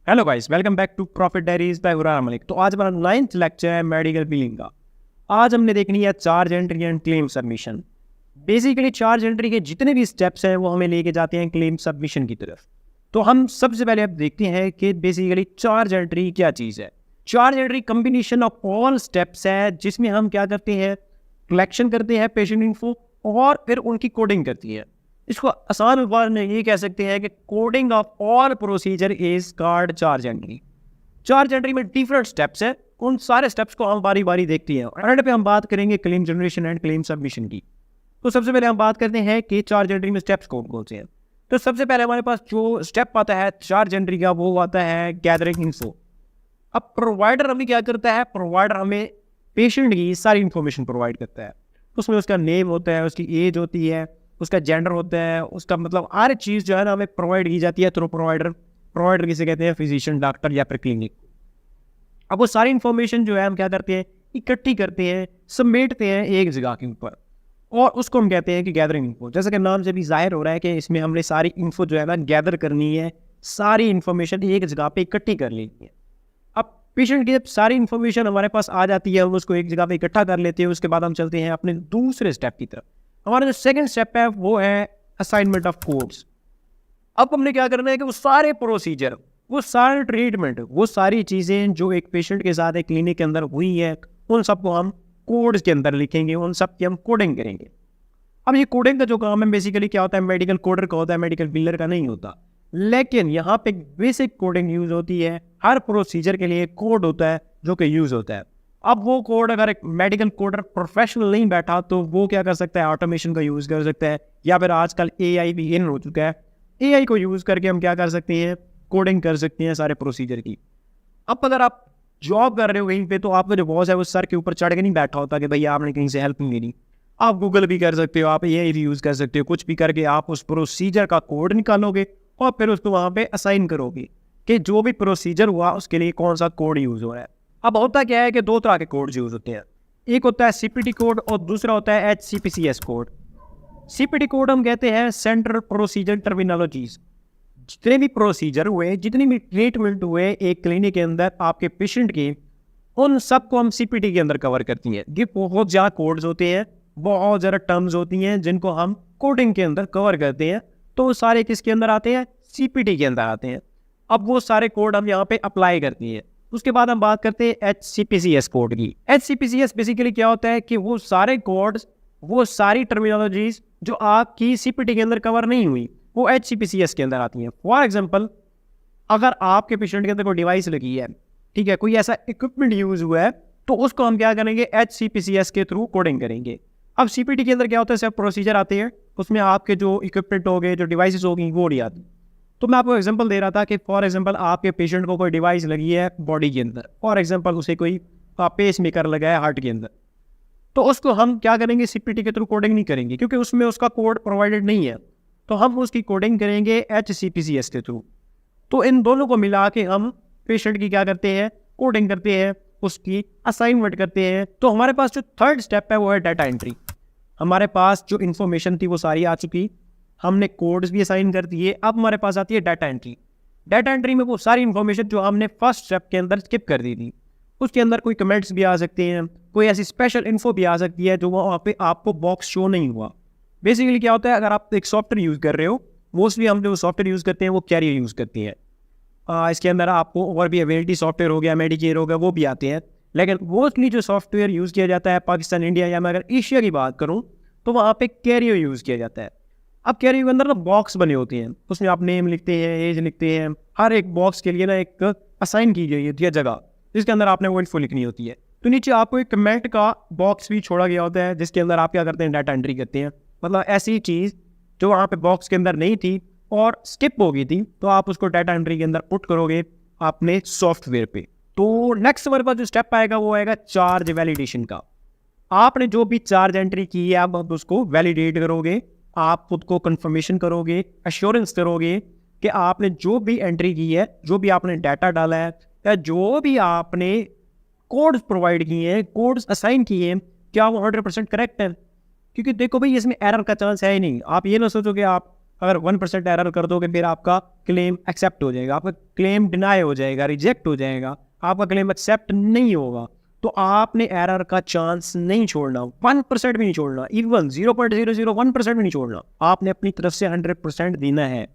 Hello guys, welcome back to Profit Diaries by Hurar Malik. तो आज हमारा 9th लेक्चर है मेडिकल बिलिंग का। आज हमने देखनी है charge entry and claim submission. Basically charge entry के जितने भी स्टेप्स हैं वो हमें लेके जाते हैं क्लेम सबमिशन की तरफ। तो हम सबसे पहले अब देखते हैं कि बेसिकली चार्ज एंट्री क्या चीज़ है। Charge entry combination of all steps है जिसमें हम क्या करते हैं, कलेक्शन करते हैं पेशेंट इन्फो और फिर उनकी कोडिंग करती है। इसको आसान अल्फाज में ये कह सकते हैं कि coding of all procedure is called charge entry. Charge entry में डिफरेंट स्टेप्स है, उन सारे स्टेप्स को हम बारी बारी देखते हैं। एंड पे हम बात करेंगे claim generation and claim submission की। तो सबसे पहले हम बात करते हैं कि चार्ज एंट्री में स्टेप्स कौन कौन से हैं। तो सबसे पहले हमारे पास जो स्टेप आता है चार्ज एंट्री का वो आता है गैदरिंग इन्फो। अब प्रोवाइडर हमें क्या करता है, प्रोवाइडर हमें पेशेंट की सारी इंफॉर्मेशन प्रोवाइड करता है। उसमें उसका नेम होता है, उसकी एज होती है, उसका जेंडर होता है, उसका मतलब हर चीज़ जो है ना हमें प्रोवाइड की जाती है थ्रू प्रोवाइडर किसे कहते हैं, फिजिशियन, डॉक्टर या फिर क्लिनिक। अब वो सारी इन्फॉर्मेशन जो है हम क्या करते हैं, इकट्ठी करते हैं, समेटते हैं एक जगह के ऊपर और उसको हम कहते हैं कि गैदरिंग इन्फो। जैसे कि नाम से भी जाहिर हो रहा है कि इसमें हमने सारी इन्फो जो है ना गैदर करनी है, सारी इन्फॉर्मेशन एक जगह पे इकट्ठी कर लेनी है। अब पेशेंट की जब सारी इन्फॉर्मेशन हमारे पास आ जाती है, हम उसको एक जगह पे इकट्ठा कर लेते हैं। उसके बाद हम चलते हैं अपने दूसरे स्टेप की तरफ। हमारा जो सेकंड स्टेप है वो है असाइनमेंट ऑफ कोड्स। अब हमने क्या करना है कि वो सारे प्रोसीजर, वो सारे ट्रीटमेंट, वो सारी चीज़ें जो एक पेशेंट के साथ एक क्लिनिक के अंदर हुई है उन सबको हम कोड्स के अंदर लिखेंगे, उन सब की हम कोडिंग करेंगे। अब ये कोडिंग का जो काम है बेसिकली क्या होता है, मेडिकल कोडर का होता है, मेडिकल बिल्डर का नहीं होता। लेकिन यहाँ पे बेसिक कोडिंग यूज होती है। हर प्रोसीजर के लिए कोड होता है जो कि यूज होता है। अब वो कोड अगर एक मेडिकल कोडर प्रोफेशनल नहीं बैठा तो वो क्या कर सकता है, ऑटोमेशन का यूज़ कर सकता है, या फिर आजकल एआई भी इन हो चुका है। एआई को यूज़ करके हम क्या कर सकते हैं, कोडिंग कर सकते हैं सारे प्रोसीजर की। अब अगर आप जॉब कर रहे हो कहीं पे तो आपका जो बॉस है वो सर के ऊपर चढ़ के नहीं बैठा होता कि भैया आपने कहीं से हेल्प नहीं लेनी। आप गूगल भी कर सकते हो, आप एआई भी यूज़ कर सकते हो, कुछ भी करके आप उस प्रोसीजर का कोड निकालोगे और फिर उसको वहाँ पे असाइन करोगे कि जो भी प्रोसीजर हुआ उसके लिए कौन सा कोड यूज़ हो रहा है। अब होता क्या है कि दो तरह के कोड यूज होते हैं। एक होता है सीपीटी कोड और दूसरा होता है एचसीपीसीएस कोड। सीपीटी कोड हम कहते हैं सेंट्रल प्रोसीजर टर्मिनोलॉजीज। जितने भी प्रोसीजर हुए, जितने भी ट्रीटमेंट हुए एक क्लिनिक के अंदर आपके पेशेंट के, उन सबको हम सीपीटी के अंदर कवर करती हैं। ये बहुत ज़्यादा कोड्स होते हैं, बहुत ज़्यादा टर्म्स होती हैं जिनको हम कोडिंग के अंदर कवर करते हैं। तो सारे किसके अंदर आते हैं, सीपीटी के अंदर आते हैं। अब वो सारे कोड हम यहाँ पे अप्लाई करती हैं। उसके बाद हम बात करते हैं एचसीपीसीएस कोड की। एचसीपीसीएस बेसिकली क्या होता है कि वो सारे कोड्स, वो सारी टर्मिनोलॉजीज जो आपकी सीपीटी के अंदर कवर नहीं हुई वो एचसीपीसीएस के अंदर आती हैं। फॉर एग्जांपल, अगर आपके पेशेंट के अंदर कोई डिवाइस लगी है, ठीक है, कोई ऐसा इक्विपमेंट यूज हुआ है, तो उसको हम क्या करेंगे, एचसीपीसीएस के थ्रू कोडिंग करेंगे। अब सीपीटी के अंदर क्या होता है, सब प्रोसीजर आते हैं, उसमें आपके जो इक्विपमेंट हो गए, जो डिवाइसेस होगी वो नहीं आती। तो मैं आपको एग्जांपल दे रहा था कि फॉर एग्जांपल आपके पेशेंट को कोई डिवाइस लगी है बॉडी के अंदर, फॉर एग्जांपल उसे कोई पेस मेकर लगा है हार्ट के अंदर, तो उसको हम क्या करेंगे, सीपीटी के थ्रू कोडिंग नहीं करेंगे क्योंकि उसमें उसका कोड प्रोवाइडेड नहीं है। तो हम उसकी कोडिंग करेंगे एचसीपीसीएस के थ्रू। तो इन दोनों को मिला के हम पेशेंट की क्या करते हैं, कोडिंग करते हैं, उसकी असाइनमेंट करते हैं। तो हमारे पास जो थर्ड स्टेप है वो है डाटा एंट्री। हमारे पास जो इन्फॉर्मेशन थी वो सारी आ चुकी, हमने कोड्स भी असाइन कर दिए। अब हमारे पास आती है डाटा एंट्री। डाटा एंट्री में वो सारी इन्फॉर्मेशन जो हमने फर्स्ट स्टेप के अंदर स्किप कर दी थी, उसके अंदर कोई कमेंट्स भी आ सकते हैं, कोई ऐसी स्पेशल इन्फो भी आ सकती है जो वहाँ पे आपको बॉक्स शो नहीं हुआ। बेसिकली क्या होता है, अगर आप एक सॉफ्टवेयर यूज़ कर रहे हो, मोस्टली हम जो सॉफ्टवेयर यूज़ करते हैं वो कैरियर यूज़ करती है। इसके अंदर आपको और भी अवेलिटी सॉफ्टवेयर हो गया, मेडिकेयर हो गया, वो भी आते हैं। लेकिन मोस्टली जो सॉफ्टवेयर यूज़ किया जाता है पाकिस्तान, इंडिया या मैं अगर एशिया की बात करूँ तो वहाँ पे कैरियर यूज़ किया जाता है। अब कैरियर के अंदर ना बॉक्स बने होते हैं, उसमें आप नेम लिखते हैं, एज लिखते हैं। हर एक बॉक्स के लिए ना एक असाइन की गई होती है जगह जिसके अंदर आपने वो इन्फो लिखनी होती है। तो नीचे आपको एक कमेंट का बॉक्स भी छोड़ा गया होता है जिसके अंदर आप क्या करते हैं, डाटा एंट्री करते हैं। मतलब ऐसी चीज़ जो वहाँ पे बॉक्स के अंदर नहीं थी और स्किप हो गई थी, तो आप उसको डाटा एंट्री के अंदर पुट करोगे अपने सॉफ्टवेयर पे। तो नेक्स्ट हमारे पास जो स्टेप आएगा वो आएगा चार्ज वैलिडेशन का। आपने जो भी चार्ज एंट्री की है आप उसको वैलिडेट करोगे, आप खुद को कंफर्मेशन करोगे, अश्योरेंस करोगे कि आपने जो भी एंट्री की है, जो भी आपने डाटा डाला है या जो भी आपने कोड्स प्रोवाइड किए हैं, कोड्स असाइन किए हैं, क्या वो 100% करेक्ट है। क्योंकि देखो भाई, इसमें एरर का चांस है ही नहीं। आप ये ना सोचो कि आप अगर 1% एरर कर दोगे फिर आपका क्लेम एक्सेप्ट हो जाएगा, आपका क्लेम डिनाई हो जाएगा, रिजेक्ट हो जाएगा, आपका क्लेम एक्सेप्ट नहीं होगा। तो आपने एरर का चांस नहीं छोड़ना, 1% भी नहीं छोड़ना, इवन 0.001% भी नहीं छोड़ना, आपने अपनी तरफ से 100% देना है।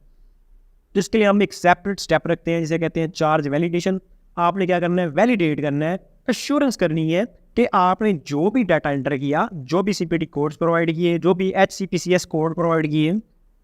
तो इसके लिए हम एक सेपरेट स्टेप रखते हैं जिसे कहते हैं चार्ज वैलिडेशन। आपने क्या करना है, वैलिडेट करना है, एश्योरेंस करनी है कि आपने जो भी डाटा एंटर किया, जो भी सीपीटी कोड्स प्रोवाइड किए, जो भी HCPCS कोड प्रोवाइड किए,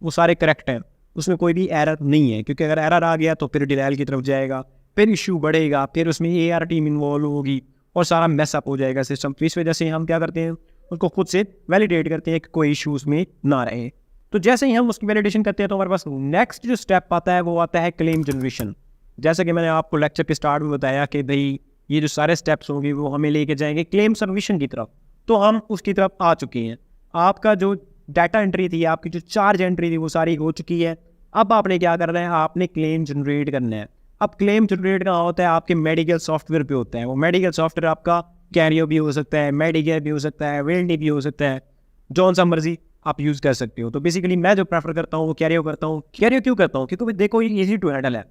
वो सारे करेक्ट हैं, उसमें कोई भी एरर नहीं है। क्योंकि अगर एरर आ गया तो फिर डिनायल की तरफ जाएगा, फिर इशू बढ़ेगा, फिर उसमें AR टीम इन्वॉल्व होगी और सारा मैसअप हो जाएगा सिस्टम। तो इस वजह से हम क्या करते हैं, उसको खुद से वैलिडेट करते हैं कि कोई इशूज में ना रहे। तो जैसे ही हम उसकी वैलिडेशन करते हैं तो हमारे पास नेक्स्ट जो स्टेप आता है वो आता है क्लेम जनरेशन। जैसे कि मैंने आपको लेक्चर के स्टार्ट में बताया कि भाई ये जो सारे स्टेप्स होंगे वो हमें लेके जाएंगे क्लेम सबमिशन की तरफ। तो हम उसकी तरफ आ चुके हैं। आपका जो डाटा एंट्री थी, आपकी जो चार्ज एंट्री थी वो सारी हो चुकी है। अब आपने क्या करना है, आपने क्लेम जनरेट करना है। अब क्लेम जनरेट कहाँ होता है, आपके मेडिकल सॉफ्टवेयर पे होता है। वो मेडिकल सॉफ्टवेयर आपका कैरियो भी हो सकता है, मेडिकेयर भी हो सकता है, वेल्डी भी हो सकता है, जौन सा मर्जी आप यूज़ कर सकते हो। तो बेसिकली मैं जो प्रेफर करता हूँ वो कैरियो करता हूँ। कैरियो क्यों करता हूँ, क्योंकि देखो ये ईजी टू हैंडल है,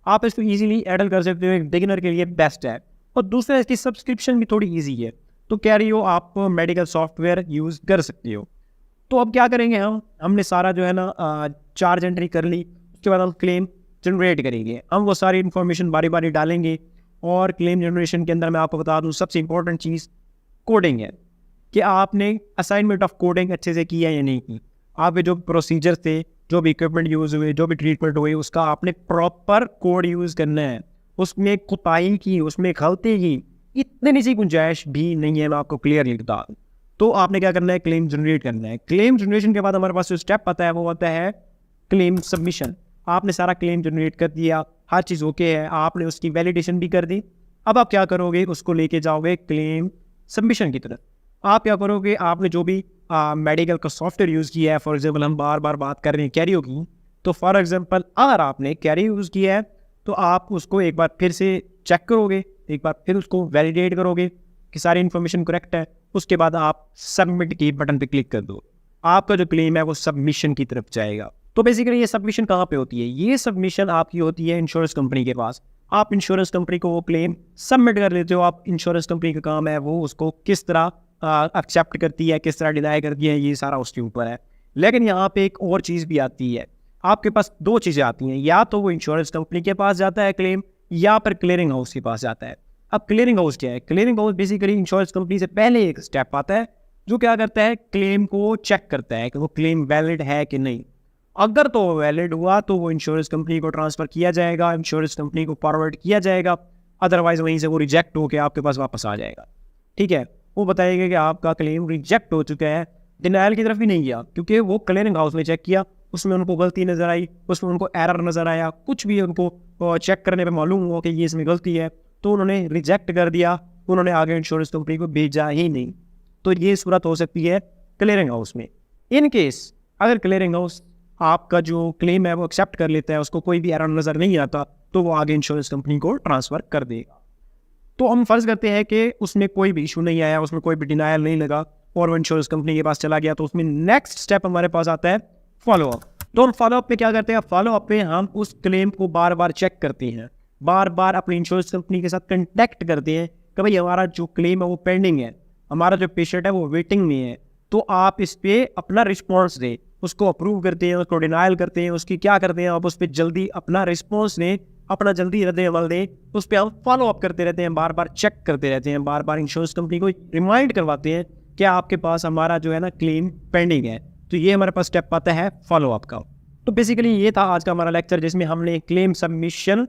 आप इसको ईजिली हैंडल कर सकते हो, एक बिगिनर के लिए बेस्ट है। और दूसरा इसकी सब्सक्रिप्शन भी थोड़ी ईजी है। तो कैरियो आप मेडिकल सॉफ्टवेयर यूज़ कर सकते हो। तो अब क्या करेंगे, हमने सारा जो है ना चार्ज एंट्री कर ली, उसके बाद हम क्लेम जनरेट करेंगे। हम वो सारी इन्फॉर्मेशन बारी बारी डालेंगे। और क्लेम जनरेशन के अंदर मैं आपको बता दूं सबसे इंपॉर्टेंट चीज़ कोडिंग है कि आपने असाइनमेंट ऑफ कोडिंग अच्छे से किया या नहीं की। आपके जो प्रोसीजर थे, जो भी इक्विपमेंट यूज़ हुए, जो भी ट्रीटमेंट हुई, उसका आपने प्रॉपर कोड यूज़ करना है। उसमें कोताही की, उसमें गलती की इतनी सी गुंजाइश भी नहीं है, मैं आपको क्लियरली बता दूं। तो आपने क्या करना है, क्लेम जनरेट करना है। क्लेम जनरेशन के बाद हमारे पास जो स्टेप आता है वो आता है क्लेम सबमिशन। आपने सारा क्लेम जनरेट कर दिया, हर चीज़ ओके है, आपने उसकी वैलिडेशन भी कर दी। अब आप क्या करोगे, उसको लेके जाओगे क्लेम सबमिशन की तरफ। आप क्या करोगे, आपने जो भी मेडिकल का सॉफ्टवेयर यूज़ किया है, फॉर एग्जाम्पल हम बार बार बात कर रहे हैं कैरियो की, तो फॉर एग्जाम्पल अगर आपने कैरियो यूज़ किया है तो आप उसको एक बार फिर से चेक करोगे, एक बार फिर उसको वैलिडेट करोगे कि सारी इन्फॉर्मेशन करेक्ट है। उसके बाद आप सबमिट की बटन पे क्लिक कर दो, आपका जो क्लेम है वो सबमिशन की तरफ जाएगा। तो बेसिकली ये सबमिशन कहाँ पे होती है, ये सबमिशन आपकी होती है इंश्योरेंस कंपनी के पास। आप इंश्योरेंस कंपनी को वो क्लेम सबमिट कर देते हो। आप इंश्योरेंस कंपनी का काम है वो उसको किस तरह एक्सेप्ट करती है, किस तरह डिनाई करती है, ये सारा उसके ऊपर है। लेकिन यहाँ पे एक और चीज़ भी आती है, आपके पास दो चीज़ें आती हैं, या तो वो इंश्योरेंस कंपनी के पास जाता है क्लेम, या फिर क्लियरिंग हाउस के पास जाता है। अब क्लियरिंग हाउस क्या है, clearing house basically insurance company से पहले एक स्टेप आता है जो क्या करता है, क्लेम को चेक करता है कि वो क्लेम वैलिड है कि नहीं। अगर तो वैलिड हुआ तो वो इंश्योरेंस कंपनी को ट्रांसफ़र किया जाएगा, इंश्योरेंस कंपनी को फॉरवर्ड किया जाएगा। अदरवाइज वहीं से वो रिजेक्ट होकर आपके पास वापस आ जाएगा। ठीक है, वो बताएगा कि आपका क्लेम रिजेक्ट हो चुका है। डिनायल की तरफ भी नहीं गया क्योंकि वो क्लियरिंग हाउस ने चेक किया, उसमें उनको गलती नज़र आई, उसमें उनको एरर नज़र आया, कुछ भी उनको चेक करने पे मालूम हुआ कि ये इसमें गलती है, तो उन्होंने रिजेक्ट कर दिया, उन्होंने आगे इंश्योरेंस कंपनी को भेजा ही नहीं। तो ये सूरत हो सकती है क्लियरिंग हाउस में। इन केस अगर क्लियरिंग हाउस आपका जो क्लेम है वो एक्सेप्ट कर लेता है, उसको कोई भी एरर नज़र नहीं आता, तो वो आगे इंश्योरेंस कंपनी को ट्रांसफ़र कर देगा। तो हम फर्ज करते हैं कि उसमें कोई भी इशू नहीं आया, उसमें कोई भी डिनायल नहीं लगा और वो इंश्योरेंस कंपनी के पास चला गया, तो उसमें नेक्स्ट स्टेप हमारे पास आता है फॉलोअप। तो हम फॉलोअप में क्या करते हैं, फॉलोअप में हम उस क्लेम को बार बार चेक करते हैं, बार बार अपनी इंश्योरेंस कंपनी के साथ कंटेक्ट करते हैं कि भाई हमारा जो क्लेम है वो पेंडिंग है, हमारा जो पेशेंट है वो वेटिंग में है, तो आप इस पर अपना रिस्पॉन्स दें। उसको अप्रूव करते हैं, उसको डिनायल करते हैं, उसकी क्या करते हैं, आप उस पर जल्दी अपना रिस्पॉन्स दें, अपना जल्दी रद्द अमल दें। उस पर हम फॉलो अप करते रहते हैं, बार बार चेक करते रहते हैं, बार बार इंश्योरेंस कंपनी को रिमाइंड करवाते हैं कि आपके पास हमारा जो है ना क्लेम पेंडिंग है। तो ये हमारे पास स्टेप आता है फॉलो अप का। तो बेसिकली ये था आज का हमारा लेक्चर, जिसमें हमने claim submission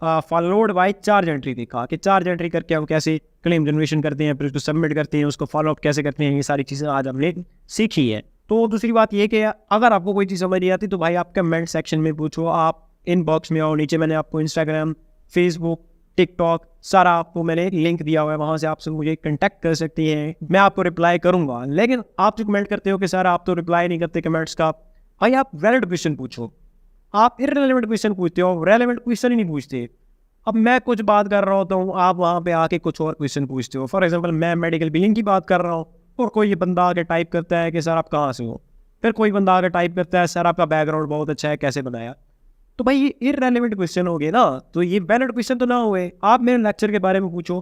followed by charge entry देखा कि चार्ज एंट्री करके हम कैसे क्लेम जनरेशन करते हैं, फिर उसको सबमिट करते हैं, उसको फॉलो अप कैसे करते हैं, ये सारी चीज़ें आज हमने सीखी है। तो दूसरी बात ये कि अगर आपको कोई चीज़ समझ नहीं आती तो भाई आप कमेंट सेक्शन में पूछो, आप इनबॉक्स में आओ, नीचे मैंने आपको इंस्टाग्राम, फेसबुक, टिकटॉक सारा आपको मैंने लिंक दिया हुआ है, वहाँ से आपसे मुझे कांटेक्ट कर सकती हैं, मैं आपको रिप्लाई करूँगा। लेकिन आप जो कमेंट करते हो कि सर आप तो रिप्लाई नहीं करते कमेंट्स का, भाई आप वैलिड क्वेश्चन पूछो, आप इररिलेवेंट क्वेश्चन पूछते हो, रेलेवेंट क्वेश्चन ही नहीं पूछते। अब मैं कुछ बात कर रहा होता हूँ, आप वहाँ पे आके कुछ और क्वेश्चन पूछते हो। फॉर एग्जांपल मैं मेडिकल बिलिंग की बात कर रहा हूँ और कोई ये बंदा आके टाइप करता है कि सर आप कहाँ से हो, फिर कोई बंदा आकर टाइप करता है सर आपका बैकग्राउंड बहुत अच्छा है, कैसे बनाया? तो भाई ये इररेलेवेंट क्वेश्चन हो गए ना, तो ये वैलिड क्वेश्चन तो ना हुए। आप मेरे लेक्चर के बारे में पूछो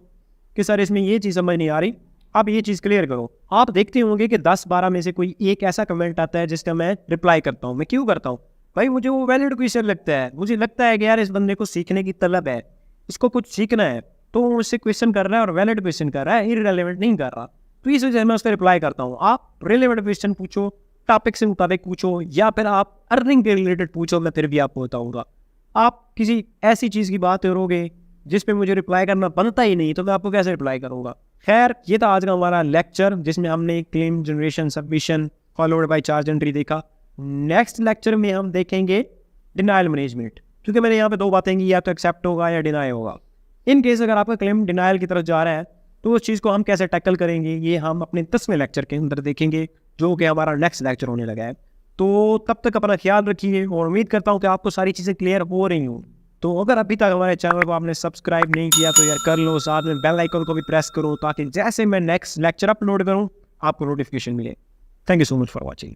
कि सर इसमें ये चीज़ समझ नहीं आ रही, आप ये चीज़ क्लियर करो। आप देखते होंगे कि 10-12 में से कोई एक ऐसा कमेंट आता है जिसका मैं रिप्लाई करता हूँ। मैं क्यों करता हूँ भाई? मुझे वो वैलिड क्वेश्चन लगता है, मुझे लगता है कि यार इस बंदे को सीखने की तलब है, इसको कुछ सीखना है, तो वो मुझसे क्वेश्चन कर रहा है और वैलिड क्वेश्चन कर रहा है, इररेलेवेंट नहीं कर रहा। तो इस वजह से मैं उसका रिप्लाई करता हूँ। आप रिलेवेंट क्वेश्चन पूछो, टॉपिक से मुताबिक पूछो, या फिर आप अर्निंग के रिलेटेड पूछो, मैं फिर भी आपको बताऊँगा। आप किसी ऐसी चीज़ की बात करोगे जिस पे मुझे रिप्लाई करना बनता ही नहीं, तो मैं आपको कैसे रिप्लाई करूँगा? खैर, ये था आज का हमारा लेक्चर जिसमें हमने claim generation, submission followed by charge entry देखा। नेक्स्ट लेक्चर में हम देखेंगे डिनायल मैनेजमेंट, क्योंकि मैंने यहाँ पे 2 बातें की, या तो एक्सेप्ट होगा या डिनाई होगा। इन केस अगर आपका क्लेम डिनायल की तरफ जा रहा है तो उस चीज़ को हम कैसे टैकल करेंगे, ये हम अपने 10वें लेक्चर के अंदर देखेंगे, जो कि हमारा नेक्स्ट लेक्चर होने लगा है। तो तब तक अपना ख्याल रखिए और उम्मीद करता हूँ कि आपको सारी चीज़ें क्लियर हो रही हूँ। तो अगर अभी तक हमारे चैनल को आपने सब्सक्राइब नहीं किया तो यार कर लो, साथ में बेल आइकन को भी प्रेस करो ताकि जैसे मैं नेक्स्ट लेक्चर अपलोड करूँ आपको नोटिफिकेशन मिले। Thank you so much for watching.